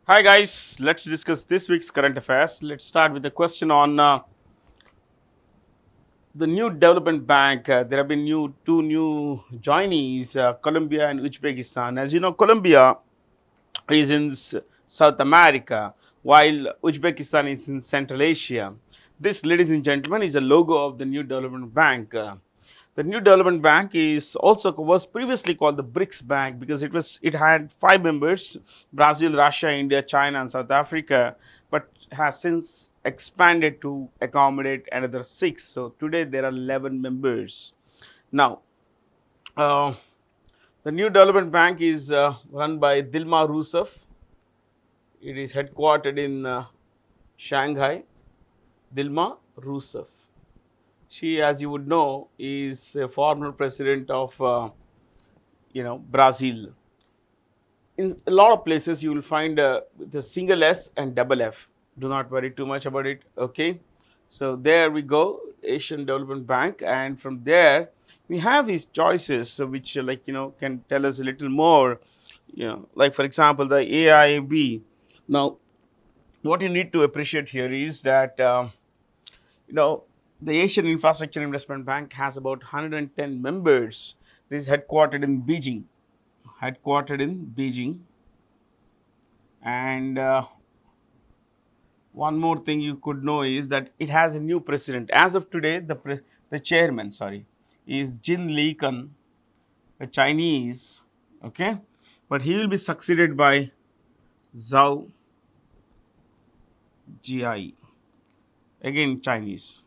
Hi guys, let's discuss this week's current affairs. Let's start with a question on the new development bank. There have been two new joinees, Colombia and Uzbekistan. As you know, Colombia is in South America, while Uzbekistan is in Central Asia. This, ladies and gentlemen, is a logo of the new development bank. The new development bank was previously called the BRICS Bank because it had 5 members: Brazil, Russia, India, China, and South Africa, but has since expanded to accommodate another 6. So today there are 11 members. Now, uh, the new development bank is run by Dilma Rousseff. It is headquartered in Shanghai. Dilma Rousseff. She, as you would know, is a former president of Brazil. In a lot of places, you will find the single S and double F. Do not worry too much about it. Okay, so there we go, Asian Development Bank, and from there we have these choices, which can tell us a little more. Like for example, the AIB. Now, what you need to appreciate here is that you know the Asian Infrastructure Investment Bank has about 110 members. This is headquartered in Beijing. And one more thing you could know is that it has a new president. As of today, the chairman, is Jin Li Kun, a Chinese, okay, but he will be succeeded by Zhao Ji, again Chinese,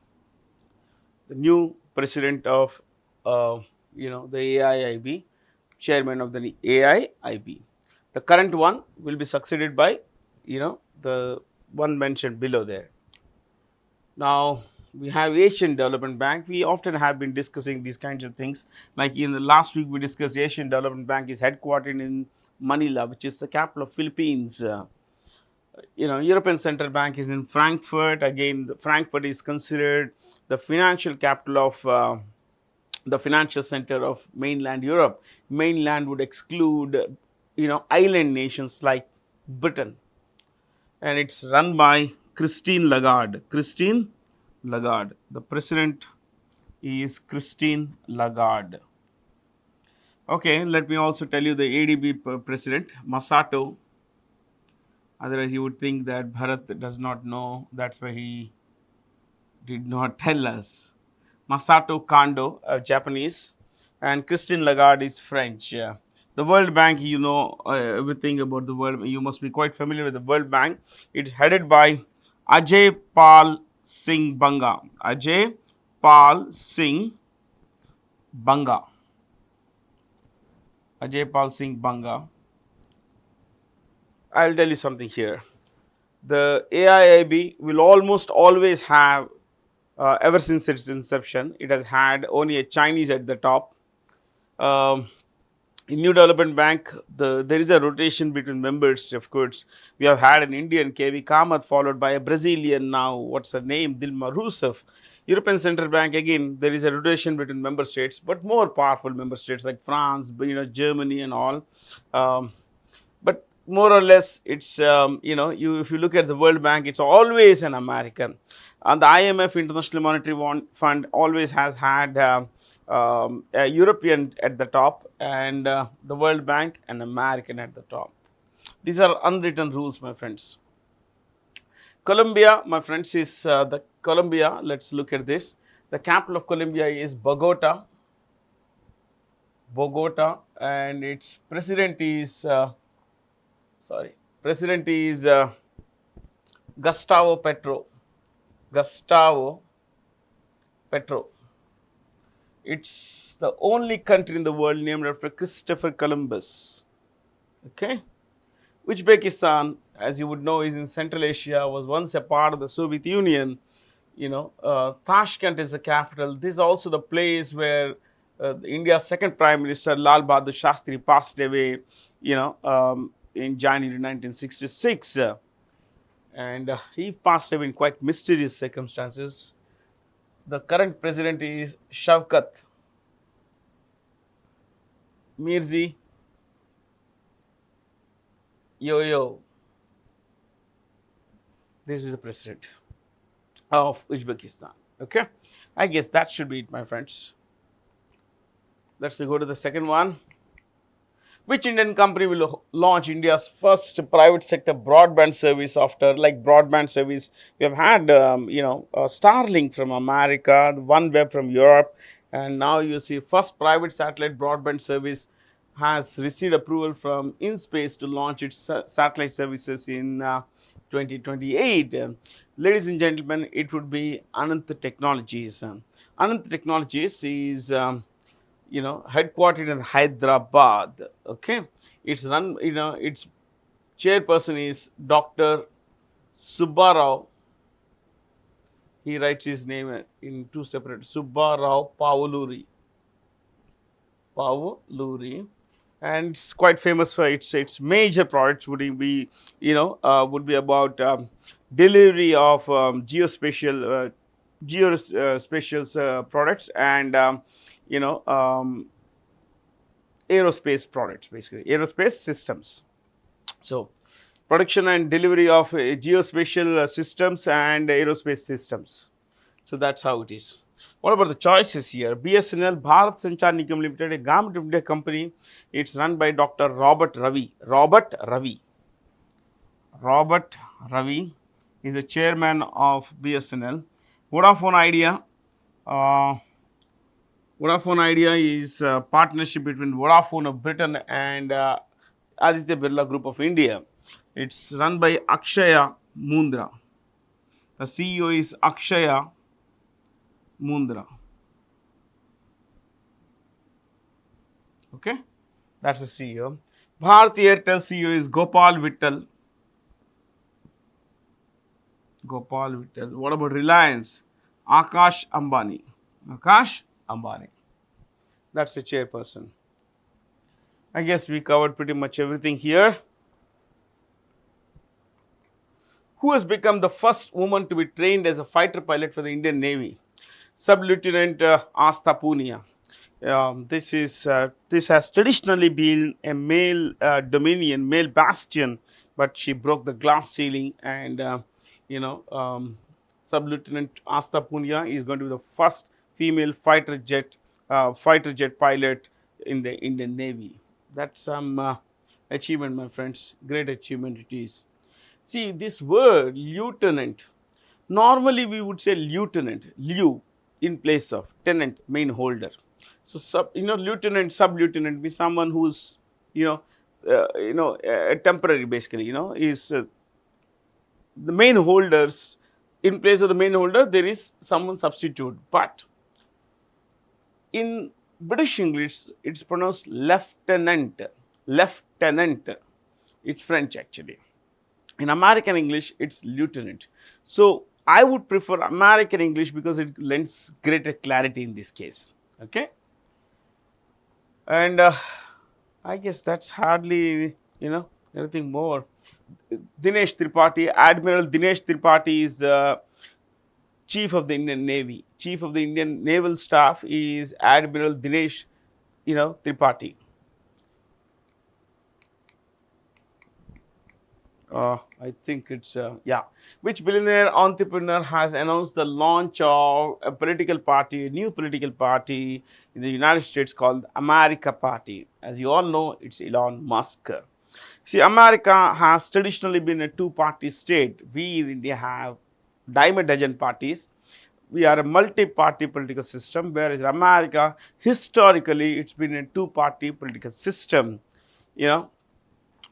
the new president of the AIIB, chairman of the AIIB. The current one will be succeeded by the one mentioned below there. Now we have Asian Development Bank. We often have been discussing these kinds of things. Like in the last week, we discussed Asian Development Bank is headquartered in Manila, which is the capital of Philippines. European Central Bank is in Frankfurt. Again, Frankfurt is considered the financial capital of the financial center of mainland Europe. Mainland would exclude, island nations like Britain, and it's run by Christine Lagarde. Christine Lagarde. The president is Christine Lagarde. Okay, let me also tell you the ADB president, Masato. Otherwise, you would think that Bharat does not know. That's why he did not tell us. Masato Kando, Japanese, and Christine Lagarde is French. Yeah. The World Bank, everything about the world. You must be quite familiar with the World Bank. It's headed by Ajay Pal Singh Banga. Ajay Pal Singh Banga. Ajay Pal Singh Banga. I'll tell you something here. The AIIB will almost always have, ever since its inception, it has had only a Chinese at the top. In New Development Bank, there is a rotation between members. Of course, we have had an Indian, KV Kamath, followed by a Brazilian. Now, what's her name? Dilma Rousseff. European Central Bank, again, there is a rotation between member states, but more powerful member states like France, Germany, and all. But more or less, it's if you look at the World Bank, it's always an American, and the IMF, International Monetary Fund, always has had a European at the top, and the World Bank an American at the top. These are unwritten rules, my friends. Colombia, my friends, is the Colombia. Let's look at this. The capital of Colombia is Bogota, and its president is Gustavo Petro. Gustavo Petro. It's the only country in the world named after Christopher Columbus. Okay. Uzbekistan, as you would know, is in Central Asia, was once a part of the Soviet Union. Tashkent is the capital. This is also the place where India's second Prime Minister, Lal Bahadur Shastri, passed away, in January 1966. And he passed away in quite mysterious circumstances. The current president is Shavkat Mirzi Yo-Yo. This is the president of Uzbekistan. Okay, I guess that should be it, my friends. Let's go to the second one. Which Indian company will launch India's first private sector broadband service after, like broadband service? We have had, Starlink from America, OneWeb from Europe, and now you see first private satellite broadband service has received approval from InSpace to launch its satellite services in 2028. Ladies and gentlemen, it would be Anant Technologies. Anant Technologies is headquartered in Hyderabad. Okay, it's run, its chairperson is Dr. Subbarao. He writes his name in two separate, Subbarao Pavuluri, and it's quite famous for its major products would be about delivery of geospatial products and aerospace products, basically aerospace systems. So production and delivery of geospatial systems and aerospace systems. So that's how it is. What about the choices here? BSNL, Bharat Sanchar Nigam Limited, a government of India company. It's run by Dr. Robert Ravi is the chairman of BSNL. Vodafone Idea is a partnership between Vodafone of Britain and Aditya Birla Group of India. It's run by Akshaya Mundra. The CEO is Akshaya Mundra. Okay, that's the CEO. Bharti Airtel CEO is Gopal Vittal. What about Reliance? Akash Ambani. That's the chairperson. I guess we covered pretty much everything here. Who has become the first woman to be trained as a fighter pilot for the Indian Navy? Sub-Lieutenant Asta Punia. This has traditionally been a male male bastion, but she broke the glass ceiling, and Sub-Lieutenant Asta Punia is going to be the first female fighter jet pilot in the Indian Navy. That's some achievement, my friends. Great achievement it is. See, this word lieutenant, normally we would say lieutenant, lieu, in place of tenant, main holder. So lieutenant, sub-lieutenant be someone who's temporary, basically, is the main holders. In place of the main holder, there is someone substitute. But in British English, it's pronounced lieutenant. It's French actually. In American English, it's lieutenant. So I would prefer American English because it lends greater clarity in this case. Okay. And I guess that's hardly, anything more. Dinesh Tripathi, Admiral Dinesh Tripathi is Chief of the Indian Navy. Chief of the Indian Naval Staff is Admiral Dinesh, Tripathi. I think it's, Which billionaire entrepreneur has announced the launch of a new political party in the United States called America Party? As you all know, it's Elon Musk. See, America has traditionally been a two-party state. We in India have dime a dozen parties. We are a multi-party political system, whereas America, historically, it's been a two-party political system.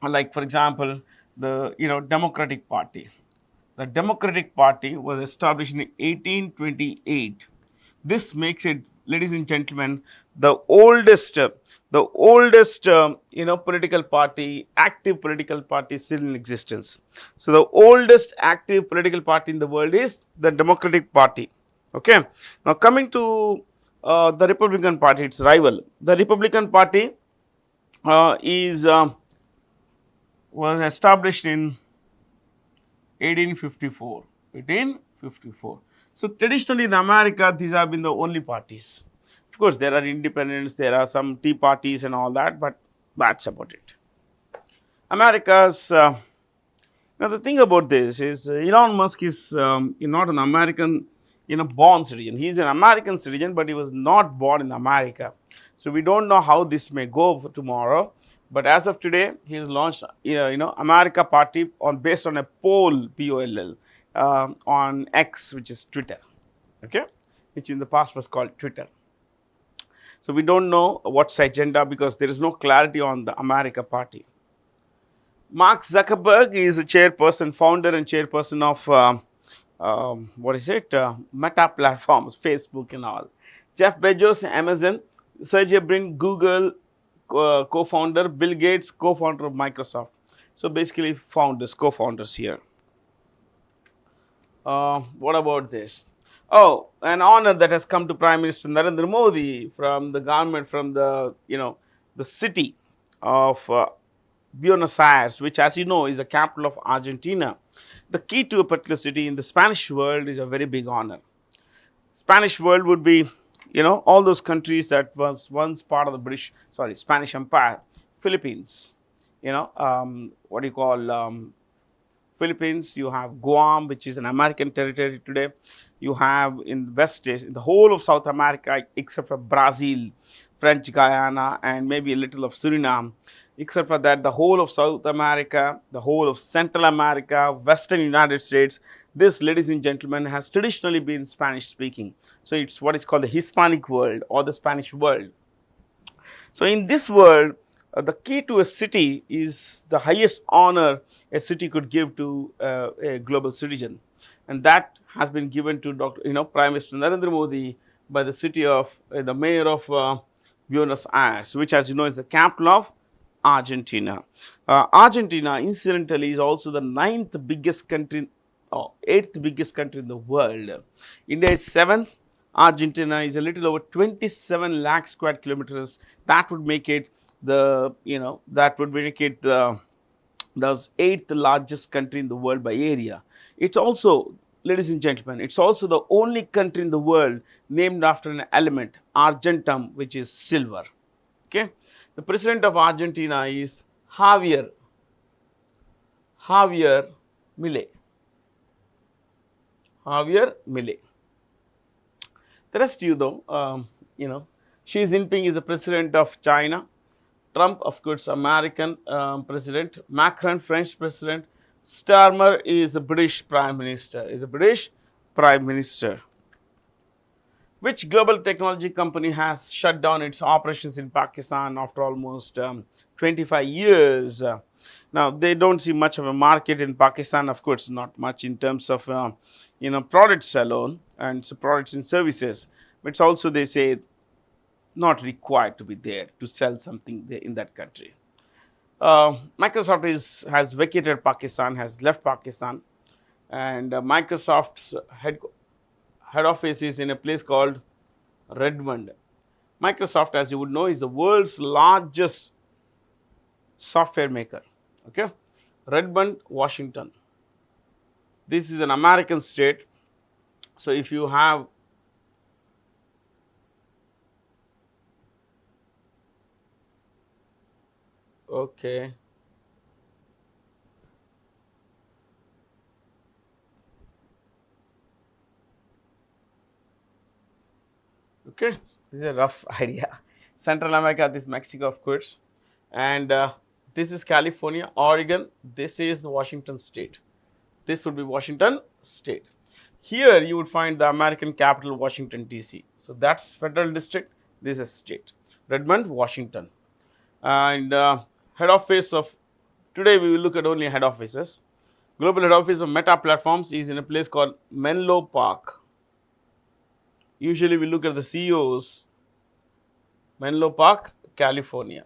Like for example, the Democratic Party. The Democratic Party was established in 1828. This makes it, ladies and gentlemen, the oldest political party, active political party still in existence. So the oldest active political party in the world is the Democratic Party. Okay. Now coming to the Republican Party, its rival. The Republican Party was established in 1854. So traditionally in America, these have been the only parties. Of course, there are independents, there are some tea parties and all that, but that's about it. America's, Now the thing about this is Elon Musk is not an American born citizen. He is an American citizen, but he was not born in America. So we don't know how this may go for tomorrow. But as of today, he has launched America Party based on a poll POLL on X, which is Twitter, okay, which in the past was called Twitter. So we don't know what's the agenda because there is no clarity on the America Party. Mark Zuckerberg is a chairperson, founder and chairperson of Meta platforms, Facebook and all. Jeff Bezos, Amazon. Sergey Brin, Google co-founder. Bill Gates, co-founder of Microsoft. So basically founders, co-founders here. What about this? Oh, an honor that has come to Prime Minister Narendra Modi from the government, from the the city of Buenos Aires, which, as you know, is the capital of Argentina. The key to a particular city in the Spanish world is a very big honor. Spanish world would be, all those countries that was once part of the Spanish Empire. Philippines, what do you call Philippines? You have Guam, which is an American territory today. You have in West Asia, in the whole of South America, except for Brazil, French Guiana, and maybe a little of Suriname. Except for that, the whole of South America, the whole of Central America, Western United States, this, ladies and gentlemen, has traditionally been Spanish speaking. So it's what is called the Hispanic world or the Spanish world. So in this world, the key to a city is the highest honor a city could give to a global citizen. And that has been given to Prime Minister Narendra Modi by the city of, the mayor of Buenos Aires, which, as you know, is the capital of Argentina. Argentina, incidentally, is also the 9th biggest country, or 8th biggest country in the world. India is 7th. Argentina is a little over 27 lakh square kilometers. That would make it the 8th largest country in the world by area. It's also, ladies and gentlemen, it's also the only country in the world named after an element, argentum, which is silver. Okay. The president of Argentina is Javier Milei. Javier Milei. The rest Xi Jinping is the president of China. Trump, of course, American president. Macron, French president. Starmer is a British prime minister. Which global technology company has shut down its operations in Pakistan after almost 25 years? Now, they don't see much of a market in Pakistan, of course, not much in terms of, products alone and products and services. But it's also, they say, not required to be there to sell something there in that country. Microsoft has vacated Pakistan, has left Pakistan, and Microsoft's head office is in a place called Redmond. Microsoft, as you would know, is the world's largest software maker. Okay, Redmond, Washington. This is an American state. So if you have okay. Okay, this is a rough idea. Central America, this is Mexico, of course, and this is California, Oregon. This is Washington State. This would be Washington State. Here you would find the American capital, Washington DC. So that's federal district. This is state. Redmond, Washington, and head office of today we will look at only head offices. Global head office of Meta Platforms is in a place called Menlo Park. Usually we look at the CEOs, Menlo Park, California.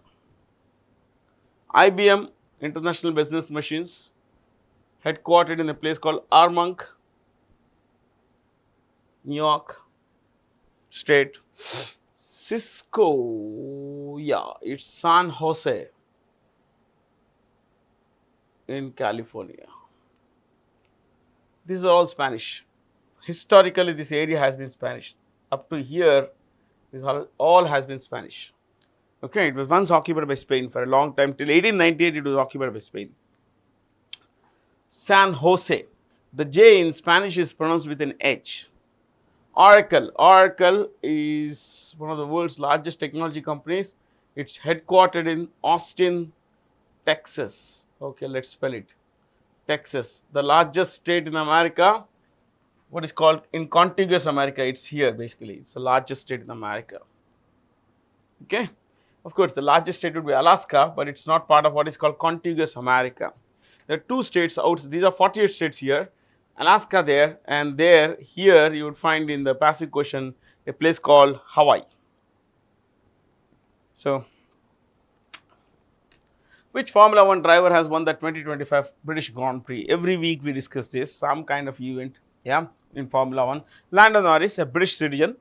IBM, International Business Machines, headquartered in a place called Armonk, New York State. Cisco, it's San Jose in California. These are all Spanish. Historically, this area has been Spanish. Up to here, this all has been Spanish. Okay, it was once occupied by Spain for a long time. Till 1898, it was occupied by Spain. San Jose. The J in Spanish is pronounced with an H. Oracle. Oracle is one of the world's largest technology companies. It's headquartered in Austin, Texas. Okay, let's spell it. Texas, the largest state in America. What is called in contiguous America? It's here basically. It's the largest state in America. Okay. Of course, the largest state would be Alaska, but it's not part of what is called contiguous America. There are two states out. These are 48 states here. Alaska there, and there, here you would find in the passive question a place called Hawaii. So, which Formula 1 driver has won the 2025 British Grand Prix? Every week we discuss this, some kind of event, yeah, in Formula 1. Lando Norris, a British citizen,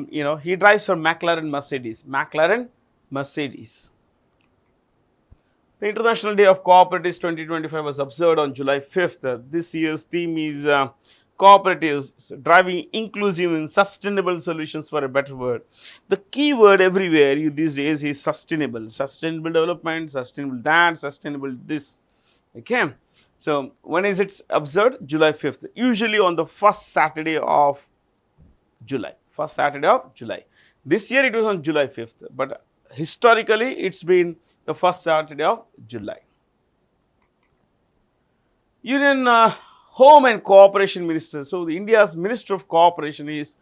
he drives for McLaren Mercedes. McLaren Mercedes. The International Day of Cooperatives 2025 was observed on July 5th. This year's theme is cooperatives driving inclusive and sustainable solutions for a better world. The key word everywhere these days is sustainable. Sustainable development, sustainable that, sustainable this. Okay. So, when is it observed? July 5th. Usually on the first Saturday of July. First Saturday of July. This year it was on July 5th. But historically it's been the first Saturday of July. Union Home and Cooperation Minister. So, the India's Minister of Cooperation is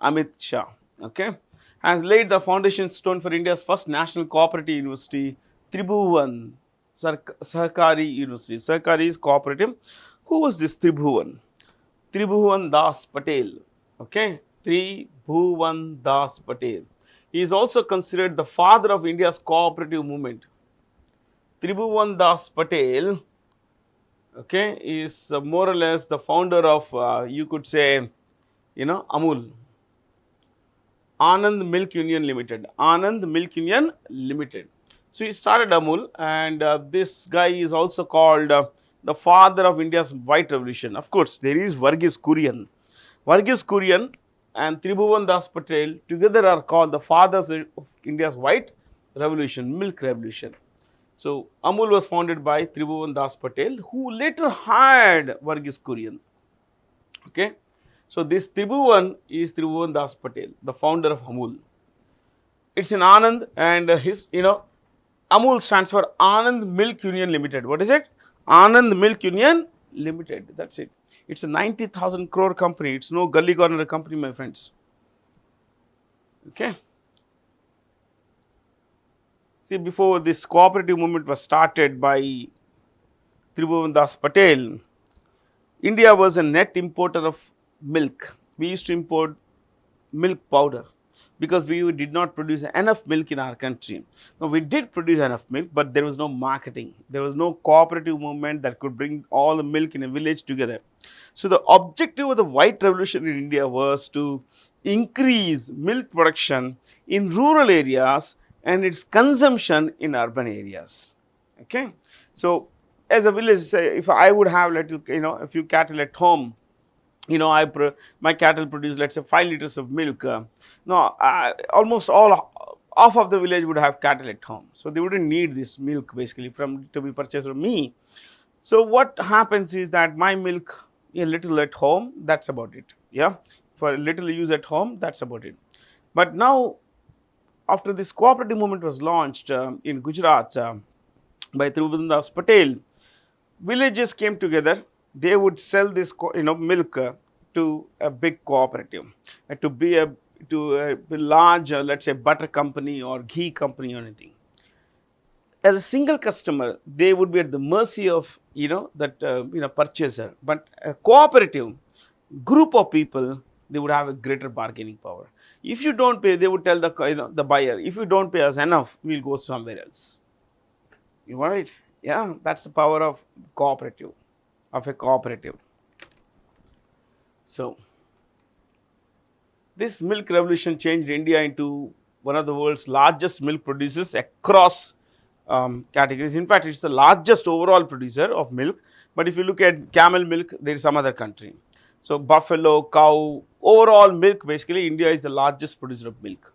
Amit Shah. Okay, has laid the foundation stone for India's first national cooperative university, Tribhuvan Sahakari University. Sahakari is cooperative. Who was this Tribhuvan? Tribhuvan Das Patel. Okay, Tribhuvan Das Patel. He is also considered the father of India's cooperative movement. Tribhuvan Das Patel, okay, is more or less the founder of, you could say, Amul. Anand Milk Union Limited. Anand Milk Union Limited. So, he started Amul, and this guy is also called the father of India's white revolution. Of course, there is Varghese Kurian. Varghese Kurian and Tribhuvan Das Patel together are called the fathers of India's white revolution, milk revolution. So, Amul was founded by Tribhuvan Das Patel, who later hired Varghese Kurian. Okay. So, this Tribhuvan is Tribhuvan Das Patel, the founder of Amul. It's in Anand, and Amul stands for Anand Milk Union Limited. What is it? Anand Milk Union Limited. That's it. It's a 90,000 crore company. It's no gully corner company, my friends. Okay. See, before this cooperative movement was started by Tribhuvan Das Patel, India was a net importer of milk. We used to import milk powder because we did not produce enough milk in our country. Now, we did produce enough milk, but there was no marketing. There was no cooperative movement that could bring all the milk in a village together. So, the objective of the white revolution in India was to increase milk production in rural areas and its consumption in urban areas. Okay. So, as a village, say, if I would have a few cattle at home, my cattle produce, let's say, 5 liters of milk. Almost half of the village would have cattle at home. So, they wouldn't need this milk basically to be purchased from me. So, what happens is that my milk, a little at home, that's about it. Yeah, for a little use at home, that's about it. But now, after this cooperative movement was launched in Gujarat by Tribhuvan Das Patel, villages came together. They would sell this milk to a big cooperative, to be a large, let's say, butter company or ghee company or anything. As a single customer, they would be at the mercy of purchaser. But a cooperative group of people, they would have a greater bargaining power. If you don't pay, they would tell the buyer, if you don't pay us enough, we'll go somewhere else. You want it? Yeah, that's the power of cooperative, of a cooperative. So, this milk revolution changed India into one of the world's largest milk producers across categories. In fact, it's the largest overall producer of milk. But if you look at camel milk, there is some other country. So, buffalo, cow, overall milk, basically India is the largest producer of milk.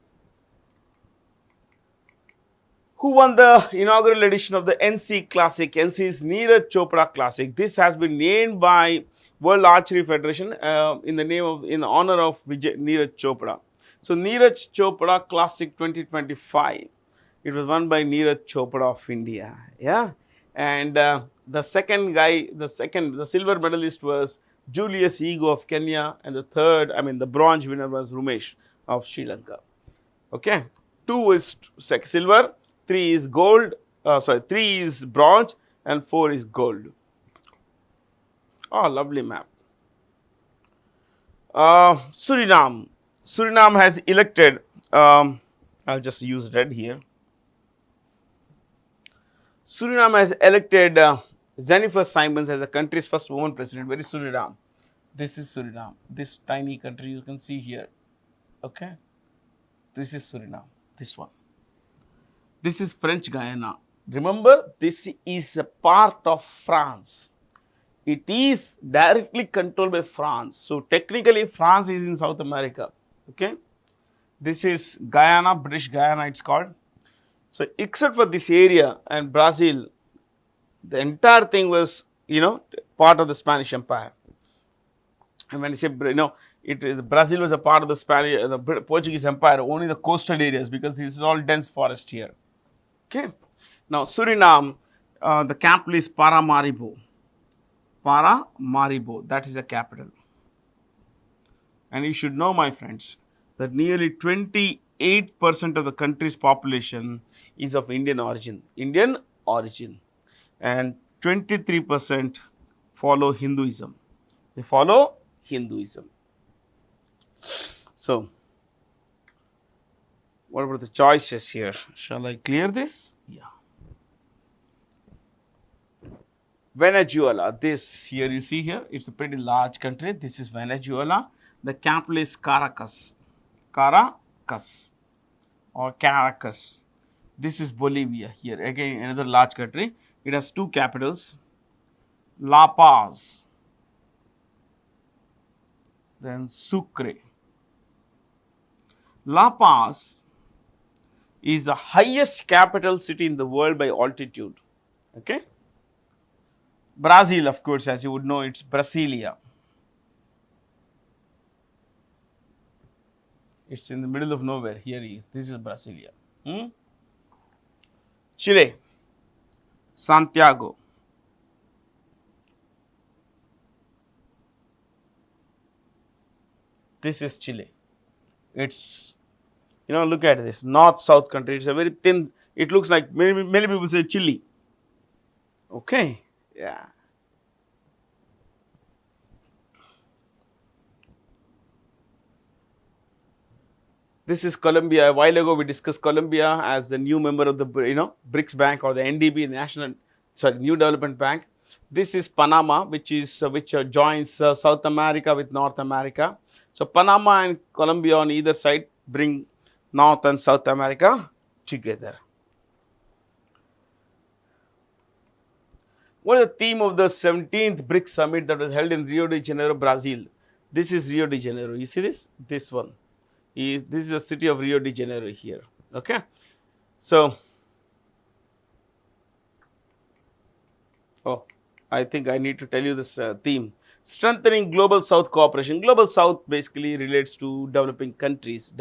Who won the inaugural edition of the NC Classic? NC is Neeraj Chopra Classic. This has been named by World Archery Federation in honor of Neeraj Chopra. So Neeraj Chopra Classic 2025. It was won by Neeraj Chopra of India. Yeah, and the second guy, the silver medalist was Julius Ego of Kenya, and the bronze winner was Rumesh of Sri Lanka. Okay, 2 is silver, 3 is gold, 3 is bronze, and 4 is gold. Oh, lovely map. Suriname. Suriname has elected, I'll just use red here. Suriname has elected Jennifer Simons as the country's first woman president. Where is Suriname? This is Suriname. This tiny country you can see here. Okay. This is Suriname. This one. This is French Guyana. Remember, this is a part of France. It is directly controlled by France. So technically, France is in South America. Okay. This is Guyana, British Guyana it's called. So except for this area and Brazil, the entire thing was, part of the Spanish Empire. And when I say, Brazil was a part of the Portuguese Empire, only the coastal areas, because this is all dense forest here. Okay. Now Suriname, the capital is Paramaribo. Paramaribo, that is the capital. And you should know, my friends, that nearly 28% of the country's population is of Indian origin. And 23% follow Hinduism. They follow Hinduism. So, what about the choices here? Shall I clear this? Yeah. Venezuela. This here you see here, it's a pretty large country. This is Venezuela. The capital is Caracas. Caracas. This is Bolivia here. Again, another large country. It has 2 capitals. La Paz. Then Sucre. La Paz is the highest capital city in the world by altitude. Okay. Brazil, of course, as you would know, it's Brasilia. It's in the middle of nowhere. Here he is. This is Brasilia. Chile, Santiago. This is Chile. It's, look at this north-south country. It's a very thin. It looks like many people say Chile. Okay. Yeah. This is Colombia. A while ago, we discussed Colombia as the new member of the BRICS Bank, or the NDB, New Development Bank. This is Panama, which joins South America with North America. So Panama and Colombia on either side bring North and South America together. What is the theme of the 17th BRICS Summit that was held in Rio de Janeiro, Brazil? This is Rio de Janeiro. You see this? This one. This is the city of Rio de Janeiro here. Okay. So, I think I need to tell you this theme. Strengthening Global South cooperation. Global South basically relates to developing countries.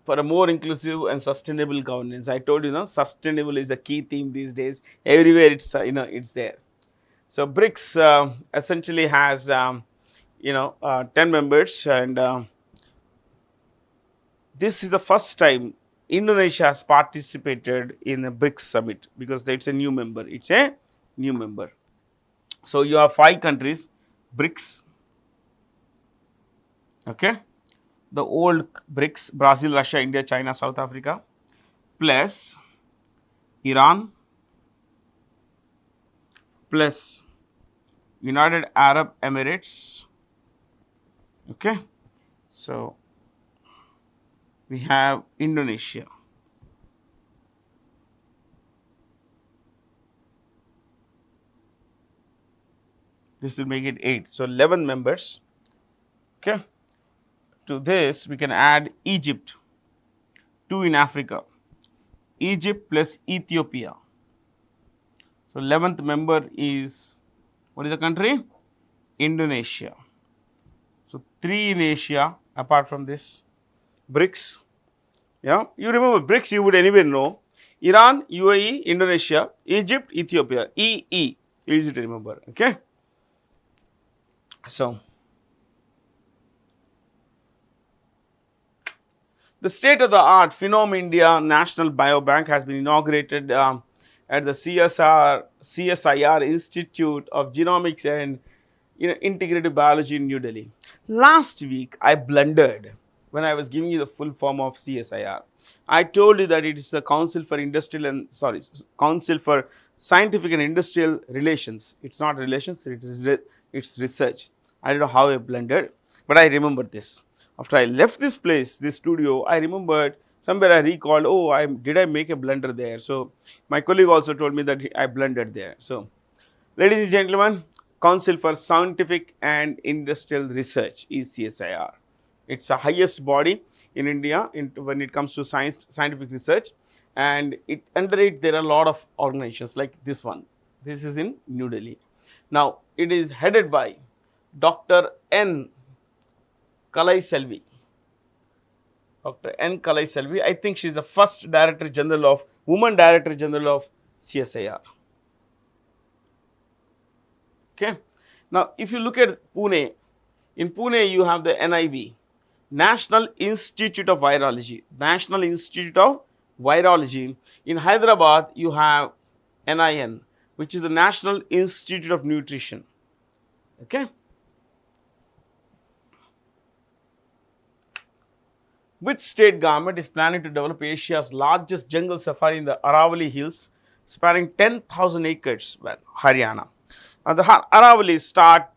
For a more inclusive and sustainable governance. I told you, sustainable is a key theme these days. Everywhere it's it's there. So BRICS essentially has 10 members, and this is the first time Indonesia has participated in a BRICS summit, because it's a new member. So you have 5 countries, BRICS. Okay. The old BRICS, Brazil, Russia, India, China, South Africa, plus Iran, plus United Arab Emirates. Okay. So we have Indonesia. This will make it 8. So 11 members. Okay. To this we can add Egypt. 2 in Africa, Egypt plus Ethiopia. So 11th member is, what is the country? Indonesia. So 3 in Asia apart from this. BRICS. Yeah, you remember BRICS, you would anyway know. Iran, UAE, Indonesia, Egypt, Ethiopia. EE. Easy to remember. Okay. So the state of the art Phenome India National Biobank has been inaugurated at the CSIR Institute of Genomics and Integrative Biology in New Delhi. Last week I blundered when I was giving you the full form of CSIR. I told you that it is the Council for Council for Scientific and Industrial Relations. It's not relations, it's research. I don't know how I blundered, but I remember this. After I left this place, this studio, I remembered somewhere I recalled, oh, did I make a blunder there? So my colleague also told me that I blundered there. So, ladies and gentlemen, Council for Scientific and Industrial Research is CSIR. It's the highest body in India when it comes to scientific research, and under it there are a lot of organizations like this one. This is in New Delhi. Now, it is headed by Dr. N. Kalai Selvi. Dr. N. Kalai Selvi. I think she is the first woman Director General of CSIR. Okay. Now, if you look at Pune, in Pune you have the NIV, National Institute of Virology. National Institute of Virology. In Hyderabad, you have NIN, which is the National Institute of Nutrition. Okay. Which state government is planning to develop Asia's largest jungle safari in the Aravalli Hills, spanning 10,000 acres? Well, Haryana. The Aravallis start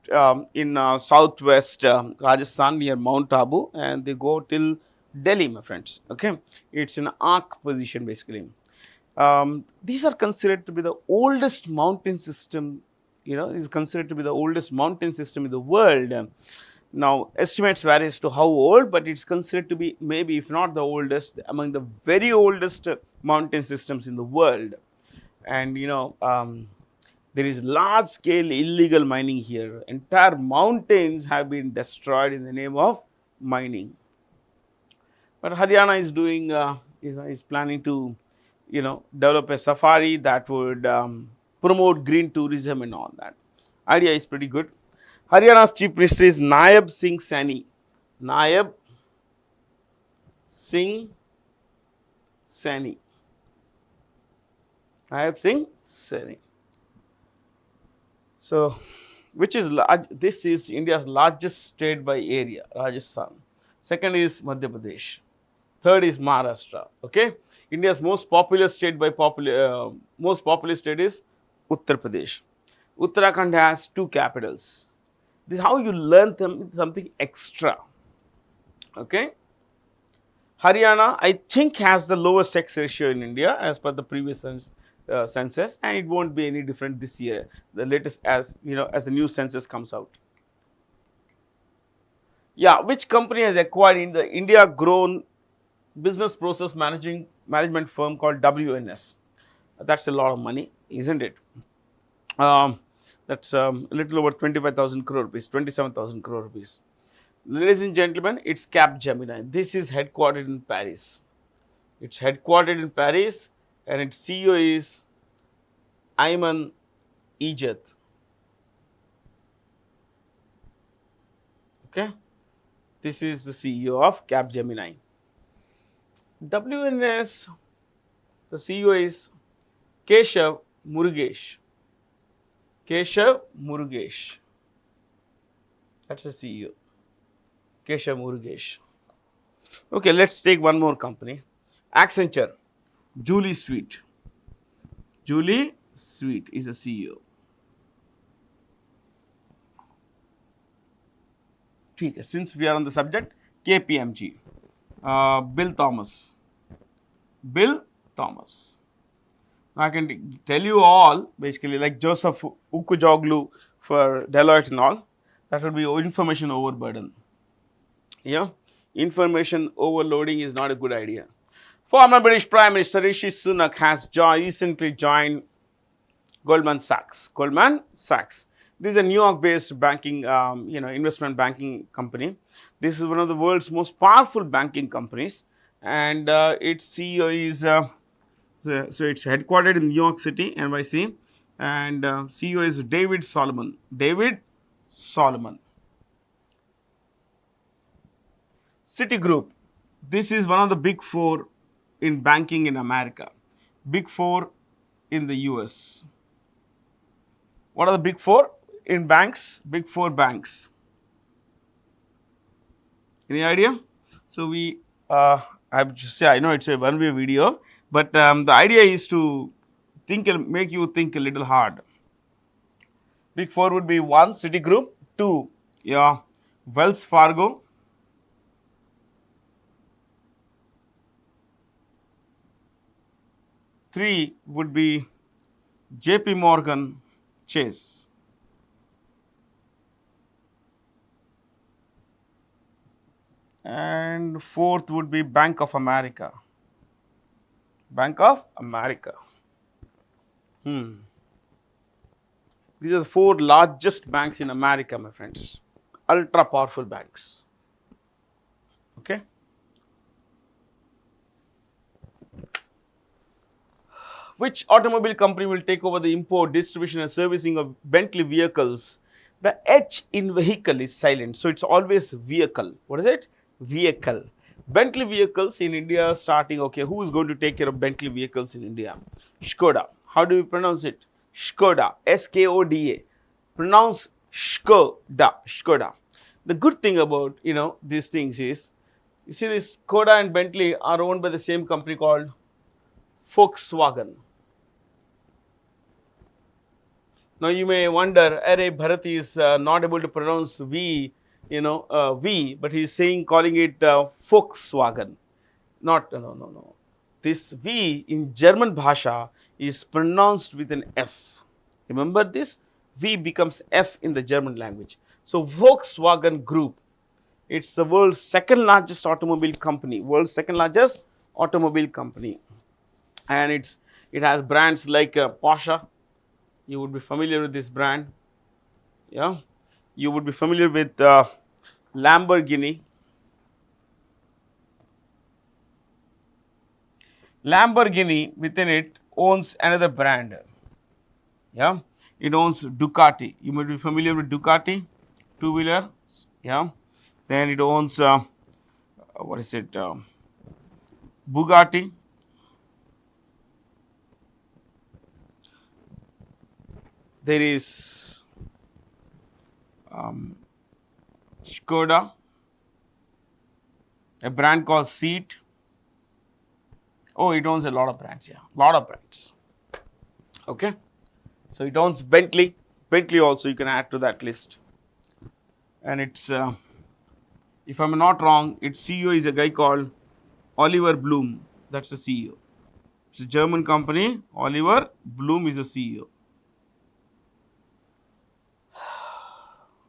in southwest Rajasthan near Mount Abu, and they go till Delhi, my friends. Okay, it's in arc position basically. These are considered to be the oldest mountain system. Is considered to be the oldest mountain system in the world. Now, estimates vary as to how old, but it's considered to be maybe, if not the oldest, among the very oldest mountain systems in the world. And there is large scale illegal mining here. Entire mountains have been destroyed in the name of mining. But Haryana is doing, is planning to, develop a safari that would promote green tourism and all that. Idea is pretty good. Haryana's Chief Minister is Nayab Singh Saini. Nayab Singh Saini. Nayab Singh Saini. So, which is large? This is India's largest state by area, Rajasthan. Second is Madhya Pradesh. Third is Maharashtra. Okay, India's most populous state by most populous state is Uttar Pradesh. Uttarakhand has 2 capitals. This is how you learn something extra. Okay. Haryana, I think, has the lowest sex ratio in India as per the previous census, and it won't be any different this year. The latest, as the new census comes out. Yeah, which company has acquired in the India-grown business process management firm called WNS? That's a lot of money, isn't it? That's a little over 25,000 crore rupees, 27,000 crore rupees. Ladies and gentlemen, it's Capgemini. This is headquartered in Paris. It's headquartered in Paris, and its CEO is Ayman Ejad. Okay, this is the CEO of Capgemini. WNS, the CEO is Keshav Murugesh. Keshav Murugesh. That's the CEO. Keshav Murugesh. Okay, let's take one more company. Accenture. Julie Sweet. Julie Sweet is the CEO. Okay, since we are on the subject, KPMG. Bill Thomas. Bill Thomas. I can tell you all, basically, like Joseph Ukujoglu for Deloitte and all, that would be information overburden. Yeah, information overloading is not a good idea. Former British Prime Minister Rishi Sunak has recently joined Goldman Sachs. Goldman Sachs. This is a New York-based banking, investment banking company. This is one of the world's most powerful banking companies, and its CEO is so it's headquartered in New York City, NYC, and CEO is David Solomon. David Solomon. Citigroup. This is one of the big four in banking in America. Big four in the US. What are the big four in banks? Big four banks. Any idea? So I know it's a one-way video, but the idea is to make you think a little hard. Big four would be 1, Citigroup, 2, Wells Fargo, 3 would be JP Morgan Chase. And 4th would be Bank of America. Bank of America. These are the 4 largest banks in America, my friends. Ultra powerful banks. Okay. Which automobile company will take over the import, distribution and servicing of Bentley vehicles? The H in vehicle is silent, so it's always vehicle. What is it? Vehicle. Bentley vehicles in India starting, okay, who is going to take care of Bentley vehicles in India? Skoda. How do you pronounce it? Skoda. Skoda. Pronounce Skoda. Skoda. The good thing about, these things is, you see this Skoda and Bentley are owned by the same company called Volkswagen. Now you may wonder, Bharat is not able to pronounce V, V, but he is calling it Volkswagen. No. This V in German Bhasha is pronounced with an F. Remember this? V becomes F in the German language. So Volkswagen Group, it's the world's second largest automobile company. And it has brands like Porsche. You would be familiar with this brand. Yeah. You would be familiar with Lamborghini. Lamborghini within it owns another brand. Yeah. It owns Ducati. You might be familiar with Ducati, two-wheeler. Yeah. Then it owns Bugatti. There is Skoda, a brand called Seat. Oh, it owns a lot of brands, Okay. So it owns Bentley. Bentley also you can add to that list. And it's, if I'm not wrong, its CEO is a guy called Oliver Bloom. That's the CEO. It's a German company. Oliver Bloom is the CEO.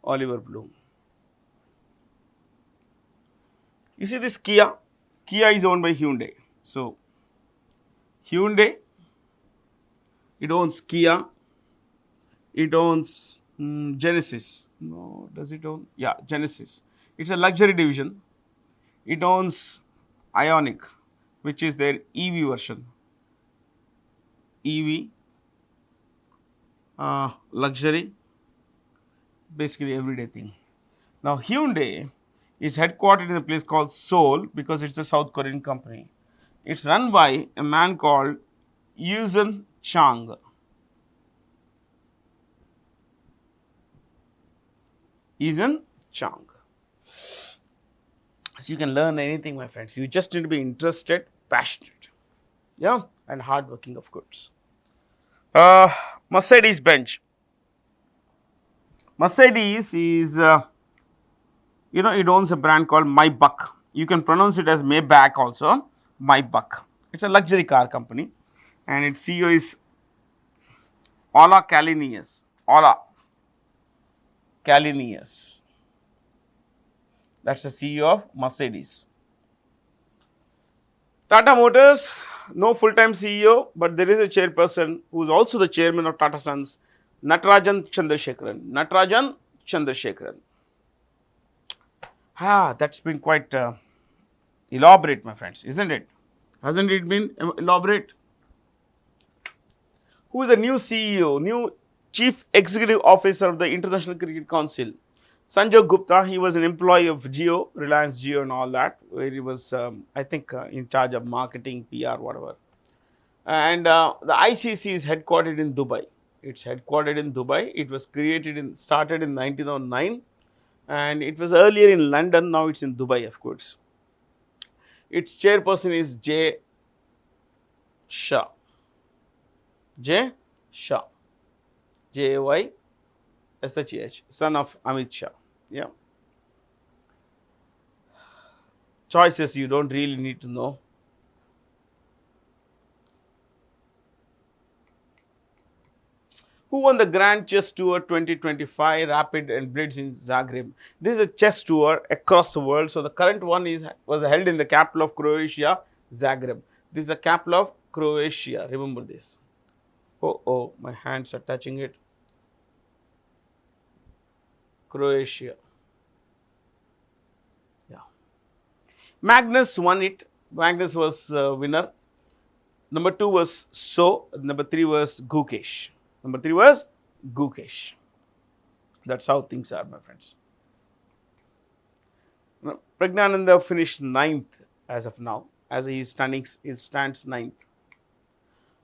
Oliver Bloom. You see this Kia? Kia is owned by Hyundai. So, Hyundai, it owns Kia. It owns Genesis. No, does it own? Yeah, Genesis. It's a luxury division. It owns Ioniq, which is their EV version. EV, luxury, basically everyday thing. Now Hyundai is headquartered in a place called Seoul because it's a South Korean company. It's run by a man called Yusen Chang. Yusen Chang. So you can learn anything, my friends. You just need to be interested, passionate, and hardworking, of course. Mercedes-Benz. Mercedes is, it owns a brand called Maybach. You can pronounce it as Maybach also, Maybach. It's a luxury car company, and its CEO is Ola Kalinius. Ola Kalinius. That's the CEO of Mercedes. Tata Motors, no full-time CEO, but there is a chairperson who is also the chairman of Tata Sons, Natarajan Chandrasekaran. Natarajan Chandrasekaran. That's been quite elaborate, my friends, isn't it? Hasn't it been elaborate? Who is the new CEO, new Chief Executive Officer of the International Cricket Council? Sanjay Gupta. He was an employee of Jio, Reliance Jio and all that, where he was, I think, in charge of marketing, PR, whatever. And the ICC is headquartered in Dubai. It's headquartered in Dubai. It was started in 1909, and it was earlier in London. Now it's in Dubai, of course. Its chairperson is J. Shah. J. Shah. Jayshah, son of Amit Shah. Yeah. Choices you don't really need to know. Who won the Grand Chess Tour 2025 Rapid and Blitz in Zagreb? This is a chess tour across the world. So the current one was held in the capital of Croatia, Zagreb. This is the capital of Croatia. Remember this. Oh, my hands are touching it. Croatia. Yeah. Magnus won it. Magnus was winner. Number 2 was So. Number 3 was Gukesh. Number 3 was Gukesh. That's how things are, my friends. Pragnananda finished 9th as of now. As he stands 9th.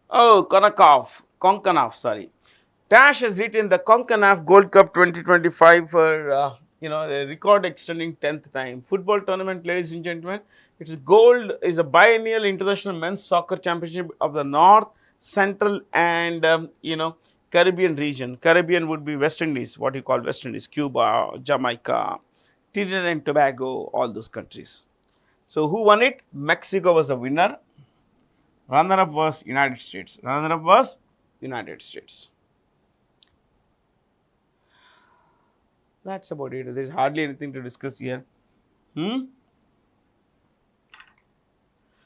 Oh, Konkanaf, sorry. Dash has written the Konkanaf Gold Cup 2025 for a record extending 10th time. Football tournament, ladies and gentlemen. Its gold is a biennial international men's soccer championship of the North, Central and Caribbean region. Caribbean would be West Indies, what you call West Indies, Cuba, Jamaica, Trinidad and Tobago, all those countries. So who won it? Mexico was the winner. Runner-up was United States. That's about it. There's hardly anything to discuss here.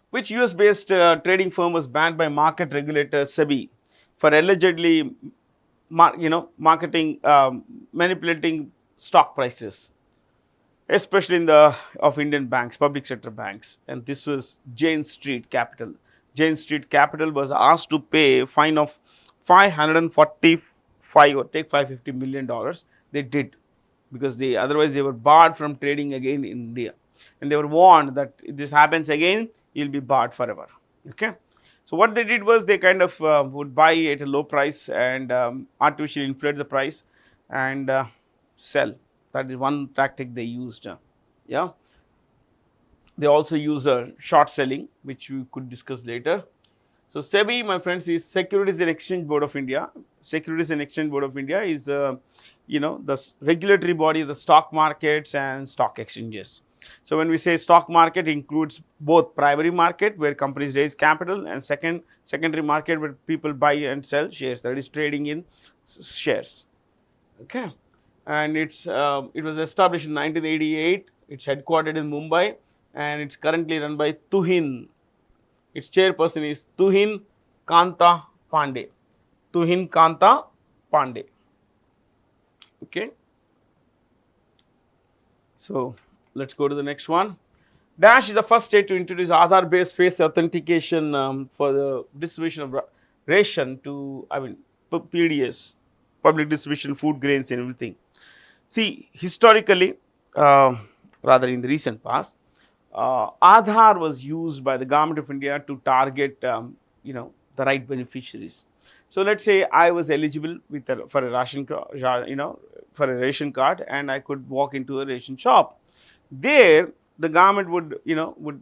Which US-based trading firm was banned by market regulator SEBI for allegedly, manipulating stock prices, especially of Indian banks, public sector banks? And this was Jane Street Capital. Jane Street Capital was asked to pay a fine of $550 million. They did, because otherwise they were barred from trading again in India, and they were warned that if this happens again, you'll be barred forever. Okay. So what they did was they kind of would buy at a low price and artificially inflate the price and sell. That is one tactic they used. Yeah. They also use short selling, which we could discuss later. So SEBI, my friends, is Securities and Exchange Board of India. Securities and Exchange Board of India is the regulatory body of the stock markets and stock exchanges. So when we say stock market, it includes both primary market, where companies raise capital, and secondary market, where people buy and sell shares, that is trading in shares. Okay. And it was established in 1988. It's headquartered in Mumbai, and it's currently run by Tuhin. Its chairperson is Tuhin Kanta Pandey. Tuhin Kanta Pandey. Okay. So let's go to the next one. Dash is the first state to introduce Aadhaar-based face authentication for the distribution of ration to, PDS, public distribution, food grains and everything. See, historically, rather in the recent past, Aadhaar was used by the government of India to target, the right beneficiaries. So let's say I was eligible for a ration card, and I could walk into a ration shop. There, the government would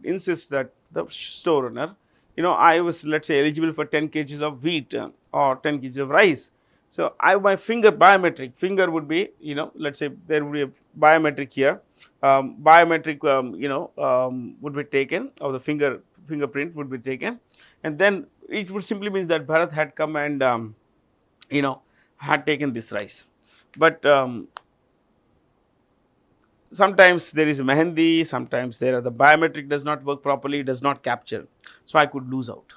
insist that the store owner, I was, let's say, eligible for 10 kgs of wheat or 10 kgs of rice. So my biometric finger would be, let's say there would be a biometric here. Biometric, would be taken, or the fingerprint would be taken, and then it would simply means that Bharat had come and, had taken this rice. But sometimes there is mehendi, sometimes there are the biometric does not work properly, does not capture. So I could lose out.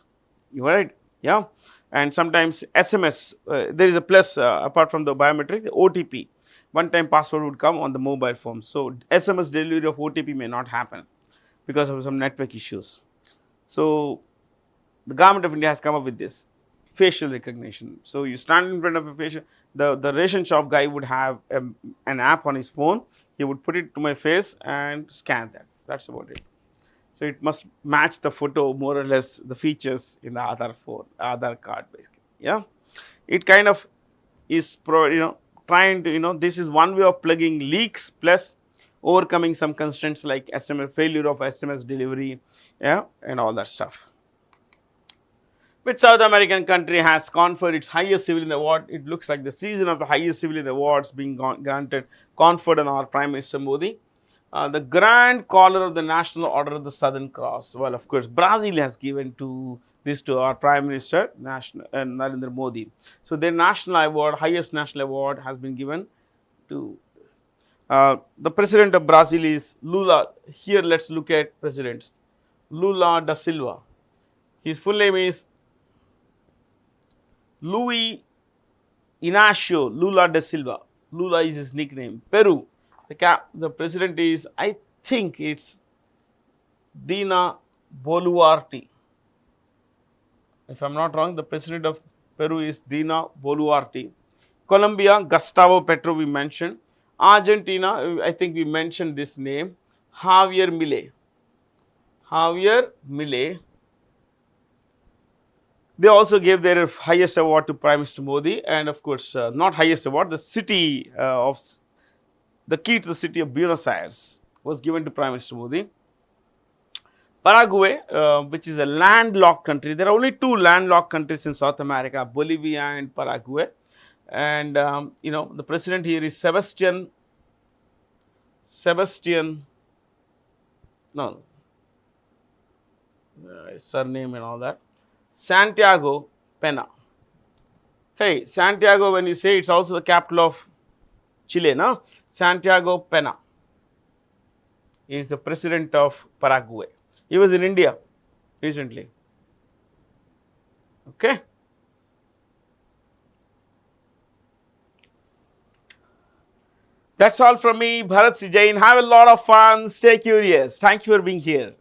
You are right, yeah. And sometimes SMS, there is a plus apart from the biometric, the OTP, one time password would come on the mobile phone. So SMS delivery of OTP may not happen because of some network issues. So the government of India has come up with this facial recognition. So you stand in front of a facial, the ration shop guy would have an app on his phone. He would put it to my face and scan that. That's about it. So it must match the photo more or less the features in the Aadhaar phone, Aadhaar card basically. Yeah, it kind of is trying to this is one way of plugging leaks plus overcoming some constraints like SMS failure of SMS delivery, yeah, and all that stuff. Which South American country has conferred its highest civilian award? It looks like the season of the highest civilian awards being granted, conferred on our Prime Minister Modi. The Grand Collar of the National Order of the Southern Cross. Well, of course, Brazil has given this to our Prime Minister, Narendra Modi. So their national award, highest national award, has been given to the President of Brazil is Lula. Here, let's look at presidents. Lula da Silva. His full name is Luis Inacio Lula da Silva. Lula is his nickname. Peru. The president is, I think it's Dina Boluarte. If I'm not wrong, the president of Peru is Dina Boluarte. Colombia, Gustavo Petro we mentioned. Argentina, I think we mentioned this name, Javier Milei. Javier Milei. They also gave their highest award to Prime Minister Modi, and of course, not highest award, the key to the city of Buenos Aires was given to Prime Minister Modi. Paraguay, which is a landlocked country. There are only two landlocked countries in South America, Bolivia and Paraguay. And the president here is Sebastian, surname and all that, Santiago Pena. Hey, Santiago, when you say it's also the capital of Chile, no? Santiago Pena is the president of Paraguay. He was in India recently. Okay. That's all from me, Bharat Sijain. Have a lot of fun. Stay curious. Thank you for being here.